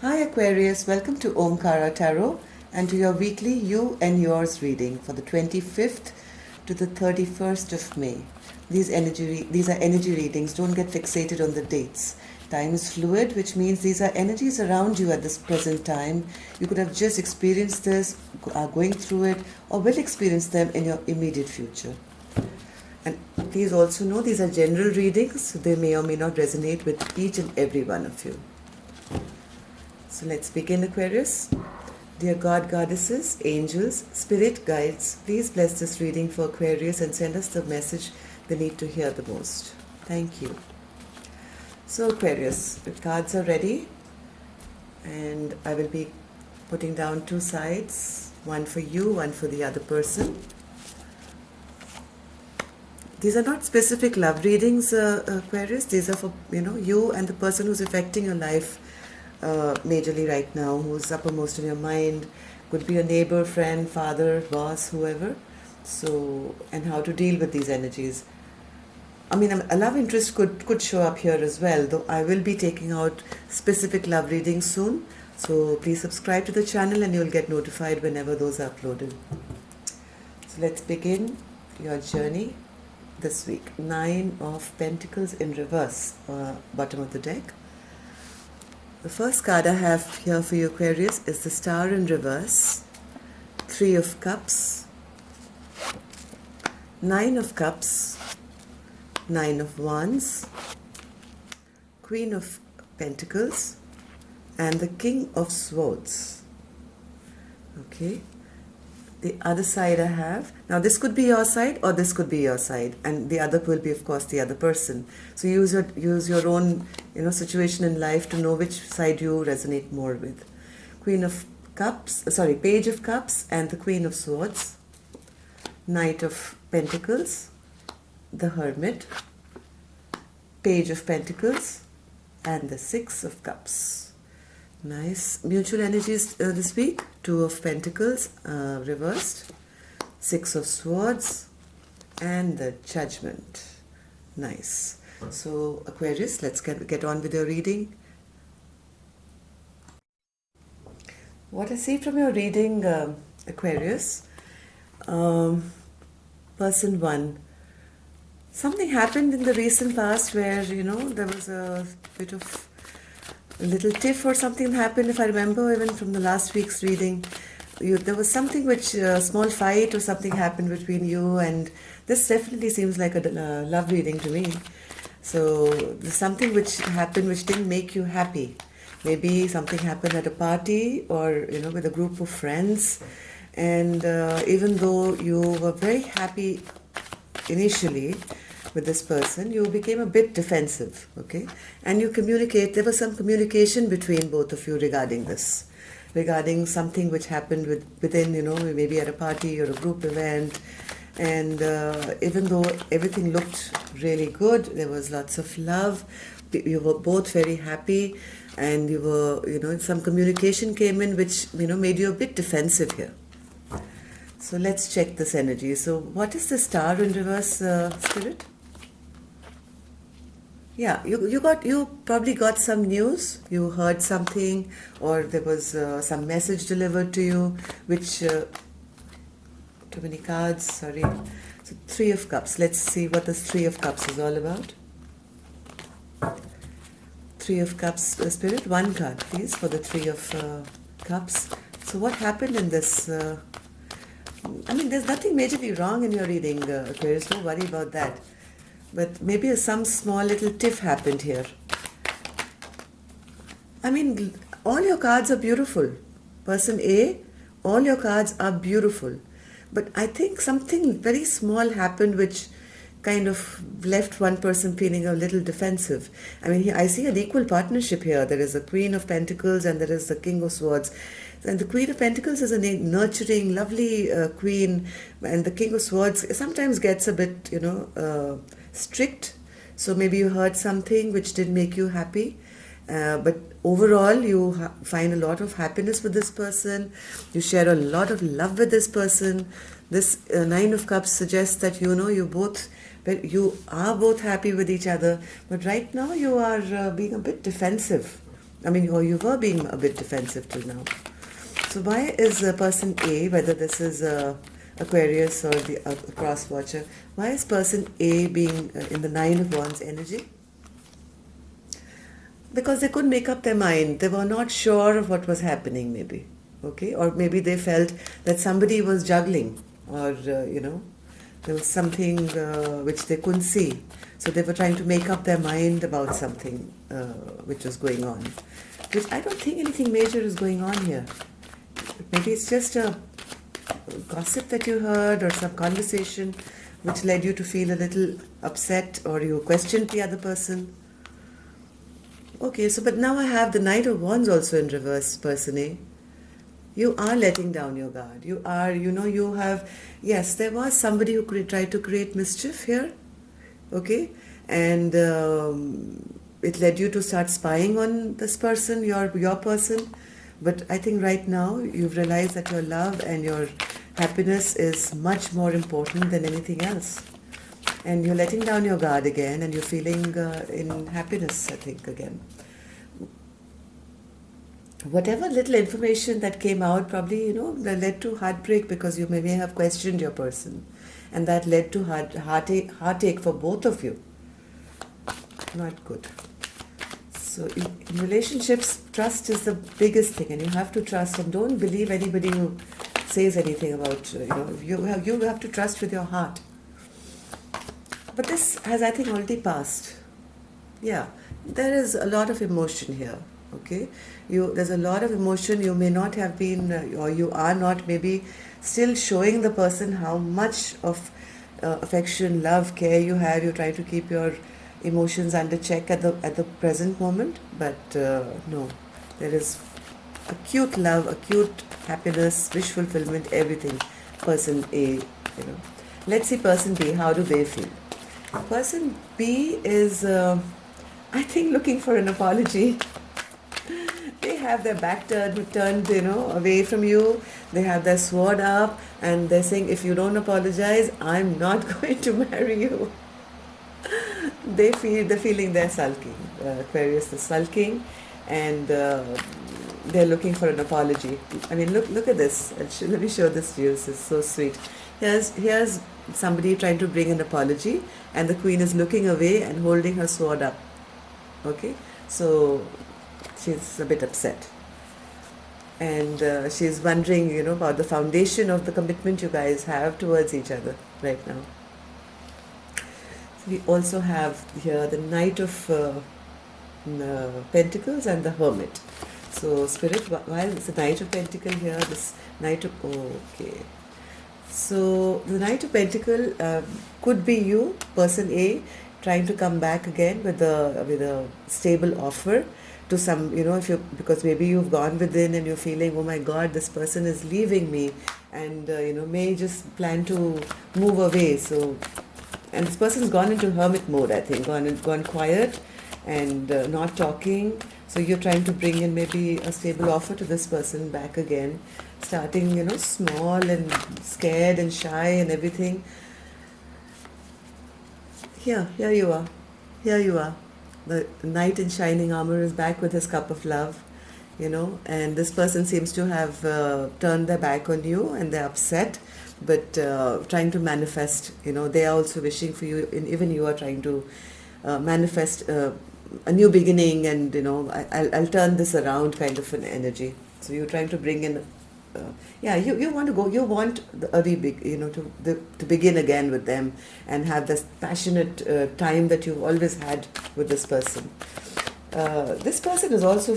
Hi Aquarius, welcome to Omkara Tarot and to your weekly You and Yours reading for the 25th to the 31st of May. These are energy readings, don't get fixated on the dates. Time is fluid, which means these are energies around you at this present time. You could have just experienced this, are going through it, or will experience them in your immediate future. And please also know these are general readings, so they may or may not resonate with each and every one of you. So let's begin, Aquarius. Dear God, goddesses, angels, spirit guides, please bless this reading for Aquarius and send us the message they need to hear the most. Thank you. So Aquarius, the cards are ready and I will be putting down two sides, one for you, one for the other person. These are not specific love readings, Aquarius. These are for you and the person who's affecting your life majorly right now, who's uppermost in your mind. Could be a neighbor, friend, father, boss, whoever. So, and how to deal with these energies. I mean, a love interest could show up here as well, though I will be taking out specific love readings soon. So please subscribe to the channel and you'll get notified whenever those are uploaded. So let's begin your journey this week. 9 of Pentacles in reverse, bottom of the deck. The first card I have here for you, Aquarius, is the Star in reverse, 3 of Cups, 9 of Cups, 9 of Wands, Queen of Pentacles, and the King of Swords. Okay. The other side I have, now this could be your side or this could be your side, and the other will be of course the other person. So use your own situation in life to know which side you resonate more with. Page of Cups and the Queen of Swords, Knight of Pentacles, the Hermit, Page of Pentacles, and the 6 of Cups. Nice. Mutual energies this week. 2 of Pentacles reversed, 6 of Swords, and the Judgment. Nice. So Aquarius, let's get on with your reading. What I see from your reading, Aquarius, person 1, something happened in the recent past where there was a bit of a little tiff or something happened. If I remember even from the last week's reading, there was something which, a small fight or something happened between you, and this definitely seems like a love reading to me. So there's something which happened which didn't make you happy. Maybe something happened at a party or with a group of friends, and even though you were very happy initially with this person, you became a bit defensive, okay? And there was some communication between both of you regarding something which happened within, maybe at a party or a group event. And even though everything looked really good, there was lots of love, you were both very happy, and you were, some communication came in which, made you a bit defensive here. So let's check this energy. So what is the Star in reverse, Spirit? Yeah, you probably got some news, you heard something, or there was some message delivered to you, which, too many cards, sorry. So 3 of Cups, let's see what this 3 of Cups is all about. 3 of Cups, Spirit, 1 card please for the 3 of Cups. So what happened in this? I mean, there's nothing majorly wrong in your reading, Aquarius, don't worry about that. But maybe some small little tiff happened here. I mean, all your cards are beautiful. Person A, all your cards are beautiful. But I think something very small happened which kind of left one person feeling a little defensive. I mean, I see an equal partnership here. There is a Queen of Pentacles and there is the King of Swords. And the Queen of Pentacles is a nurturing, lovely queen, and the King of Swords sometimes gets a bit, strict. So maybe you heard something which didn't make you happy. But overall, you find a lot of happiness with this person. You share a lot of love with this person. This 9 of Cups suggests that you are both happy with each other. But right now, you are being a bit defensive. I mean, or you were being a bit defensive till now. So why is person A, whether this is Aquarius or the cross watcher, why is person A being in the Nine of Wands energy? Because they couldn't make up their mind. They were not sure of what was happening, maybe. Okay? Or maybe they felt that somebody was juggling, or, there was something which they couldn't see. So they were trying to make up their mind about something which was going on. Which I don't think anything major is going on here. Maybe it's just a gossip that you heard or some conversation which led you to feel a little upset, or you questioned the other person. Okay, so but now I have the Knight of Wands also in reverse, person A. You are letting down your guard. You are, you have, yes, there was somebody who tried to create mischief here, okay? And it led you to start spying on this person, your person. But I think right now you've realized that your love and your happiness is much more important than anything else. And you're letting down your guard again, and you're feeling in happiness, I think, again. Whatever little information that came out probably, that led to heartbreak, because you may have questioned your person. And that led to heartache for both of you. Not good. So in relationships, trust is the biggest thing, and you have to trust, and don't believe anybody who says anything about, you have to trust with your heart. But this has, I think, already passed. Yeah, there is a lot of emotion here, okay? There's a lot of emotion. You may not have been, or you are not maybe still showing the person how much of affection, love, care you have. You're trying to keep your emotions under check at the present moment, but no, there is acute love, acute happiness, wish fulfillment, everything. Person A, Let's see person B, how do they feel? Person B is, I think, looking for an apology. They have their back turned, away from you. They have their sword up, and they're saying, if you don't apologize, I'm not going to marry you. They're feeling they're sulking. Aquarius is sulking, and they're looking for an apology. I mean, look at this. Let me show this to you. This is so sweet. Here's somebody trying to bring an apology, and the Queen is looking away and holding her sword up. Okay, so she's a bit upset, and she's wondering, about the foundation of the commitment you guys have towards each other right now. We also have here the Knight of Pentacles and the Hermit. So Spirit, while it's the Knight of Pentacle here, this Knight of, okay. So the Knight of Pentacle could be you, person A, trying to come back again with a stable offer to some, because maybe you've gone within and you're feeling, oh my God, this person is leaving me, and may just plan to move away. So. And this person's gone into hermit mode, I think, gone quiet and not talking. So you're trying to bring in maybe a stable offer to this person back again, starting, small and scared and shy and everything. Here you are. Here you are. The knight in shining armor is back with his cup of love, and this person seems to have turned their back on you, and they're upset, but trying to manifest, they are also wishing for you, and even you are trying to manifest a new beginning, and I'll turn this around kind of an energy. So you're trying to bring in, you want to go, you want to begin again with them and have this passionate time that you've always had with this person. This person is also,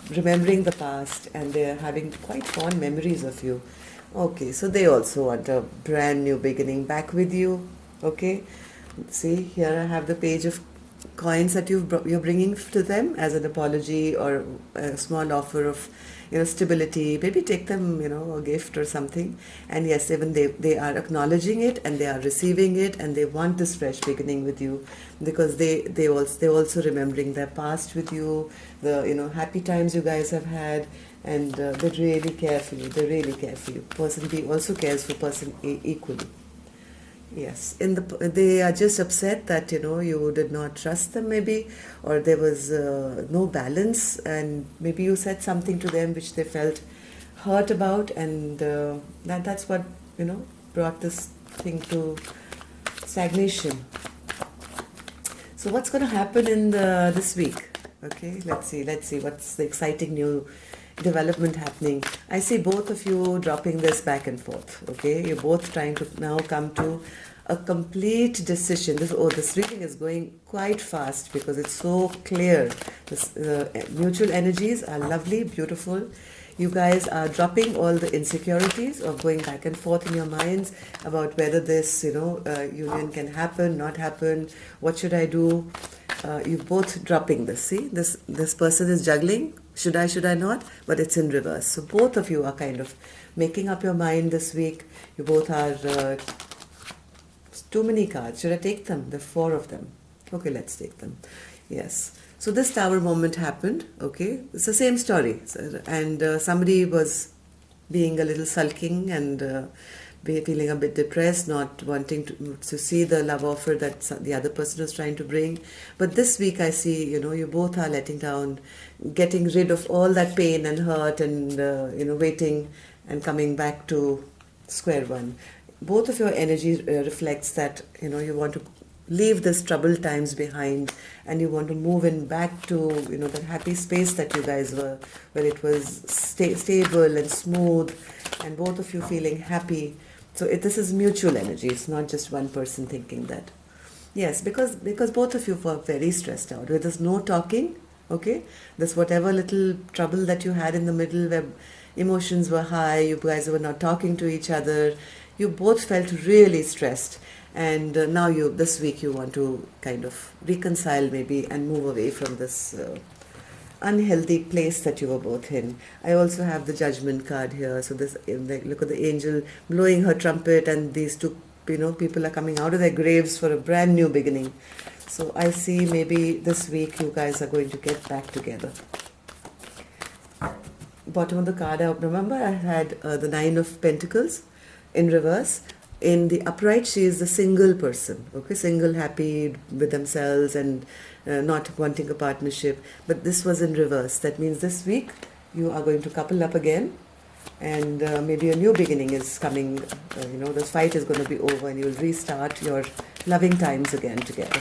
remembering the past, and they're having quite fond memories of you. Okay, so they also want a brand new beginning back with you. Okay, see, here I have the page of coins that you're bringing to them as an apology or a small offer of, stability. Maybe take them, a gift or something. And yes, even they are acknowledging it, and they are receiving it, and they want this fresh beginning with you, because they're also remembering their past with you, the happy times you guys have had. And they really care for you. They really care for you. Person B also cares for person A equally. Yes, they are just upset that you did not trust them maybe, or there was no balance, and maybe you said something to them which they felt hurt about, and that's what brought this thing to stagnation. So what's going to happen in this week? Okay, let's see what's the exciting new development happening. I see both of you dropping this back and forth. Okay, you're both trying to now come to a complete decision. This reading is going quite fast because it's so clear. This mutual energies are lovely, beautiful. You guys are dropping all the insecurities of going back and forth in your minds about whether this union can happen, not happen, what should I do. You're both dropping this. See, this person is juggling. Should I not? But it's in reverse. So both of you are kind of making up your mind this week. You both are too many cards. Should I take them? There are 4 of them. Okay, let's take them. Yes. So this tower moment happened. Okay, it's the same story. And somebody was being a little sulking and feeling a bit depressed, not wanting to see the love offer that the other person was trying to bring. But this week I see, you both are letting down, getting rid of all that pain and hurt and, waiting and coming back to square one. Both of your energy reflects that, you want to leave this troubled times behind and you want to move in back to, that happy space that you guys were, where it was stable and smooth and both of you feeling happy. So this is mutual energy. It's not just one person thinking that. Yes, because both of you were very stressed out. There's no talking, okay? There's whatever little trouble that you had in the middle where emotions were high, you guys were not talking to each other, you both felt really stressed. And now this week you want to kind of reconcile maybe and move away from this unhealthy place that you were both in. I also have the Judgment card here. So look at the angel blowing her trumpet and these 2 people are coming out of their graves for a brand new beginning. So I see maybe this week you guys are going to get back together. Bottom of the card, remember I had the 9 of Pentacles in reverse. In the upright, she is the single person, okay, single, happy with themselves and not wanting a partnership. But this was in reverse. That means this week you are going to couple up again and maybe a new beginning is coming. This fight is going to be over and you'll restart your loving times again together.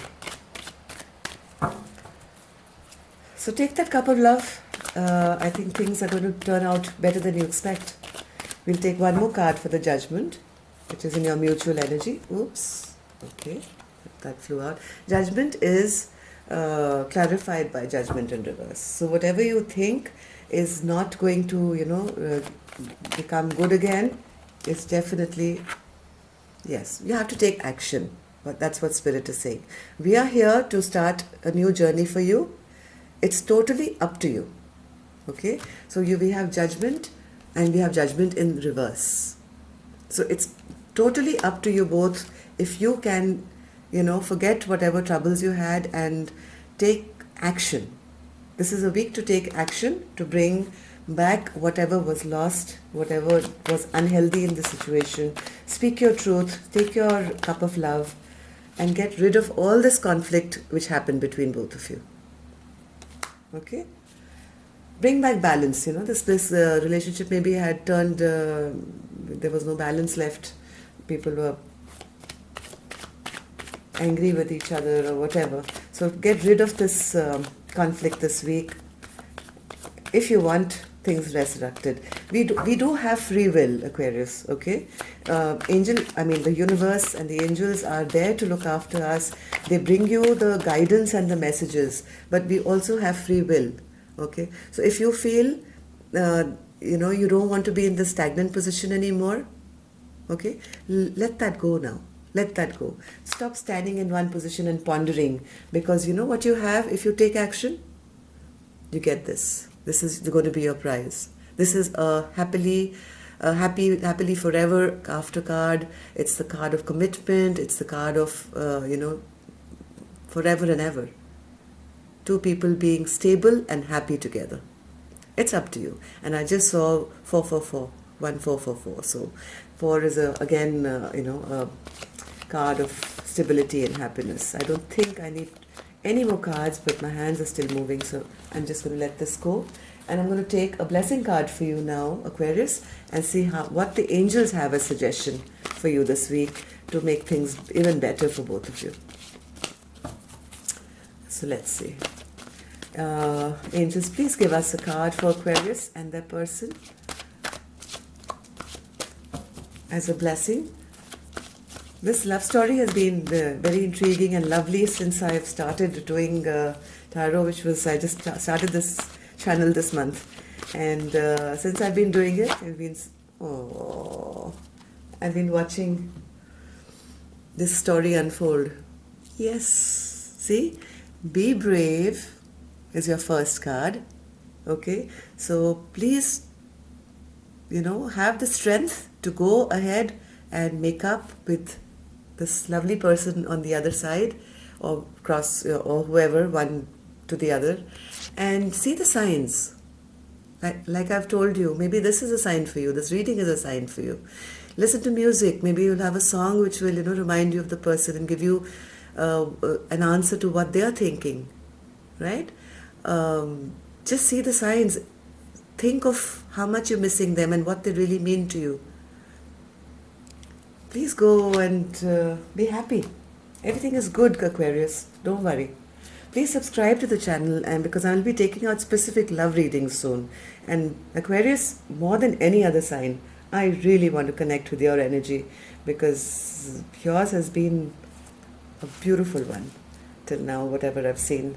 So take that cup of love. I think things are going to turn out better than you expect. We'll take one more card for the Judgment, which is in your mutual energy. Oops. Okay. That flew out. Judgment is clarified by Judgment in reverse. So whatever you think is not going to, become good again, is definitely, yes, you have to take action. But that's what Spirit is saying. We are here to start a new journey for you. It's totally up to you. Okay? So we have Judgment and we have Judgment in reverse. So it's totally up to you both if you can, forget whatever troubles you had and take action. This is a week to take action, to bring back whatever was lost, whatever was unhealthy in the situation. Speak your truth, take your cup of love and get rid of all this conflict which happened between both of you. Okay? Bring back balance, this relationship maybe had turned, there was no balance left. People were angry with each other or whatever. So get rid of this conflict this week. If you want things resurrected. We do have free will, Aquarius, okay? The universe and the angels are there to look after us. They bring you the guidance and the messages, but we also have free will, okay? So if you feel, you don't want to be in the stagnant position anymore, okay? Let that go now. Let that go. Stop standing in one position and pondering, because you know what you have if you take action? You get this. This is going to be your prize. This is a happily forever after card. It's the card of commitment. It's the card of, forever and ever. Two people being stable and happy together. It's up to you. And I just saw 444, 1444. So 4 is a card of stability and happiness. I don't think I need any more cards, but my hands are still moving, so I'm just going to let this go. And I'm going to take a blessing card for you now, Aquarius, and see what the angels have as suggestion for you this week to make things even better for both of you. So let's see. Angels, please give us a card for Aquarius and their person as a blessing. This love story has been very intriguing and lovely since I've started doing tarot, which was, I just started this channel this month. And since I've been doing it, I've been watching this story unfold. Yes, see, be brave is your first card. Okay, so please, have the strength to go ahead and make up with this lovely person on the other side, or cross, or whoever, one to the other, and see the signs. Like I've told you, maybe this is a sign for you. This reading is a sign for you. Listen to music. Maybe you'll have a song which will, remind you of the person and give you an answer to what they are thinking, right? Just see the signs. Think of how much you're missing them and what they really mean to you. Please go and be happy. Everything is good, Aquarius. Don't worry. Please subscribe to the channel, and because I will be taking out specific love readings soon. And Aquarius, more than any other sign, I really want to connect with your energy, because yours has been a beautiful one till now, whatever I've seen.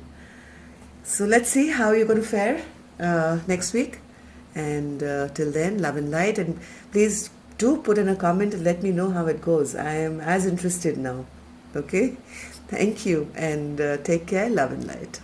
So let's see how you're going to fare next week. And till then, love and light. And please do put in a comment and let me know how it goes. I am as interested now. Okay? Thank you, and take care. Love and light.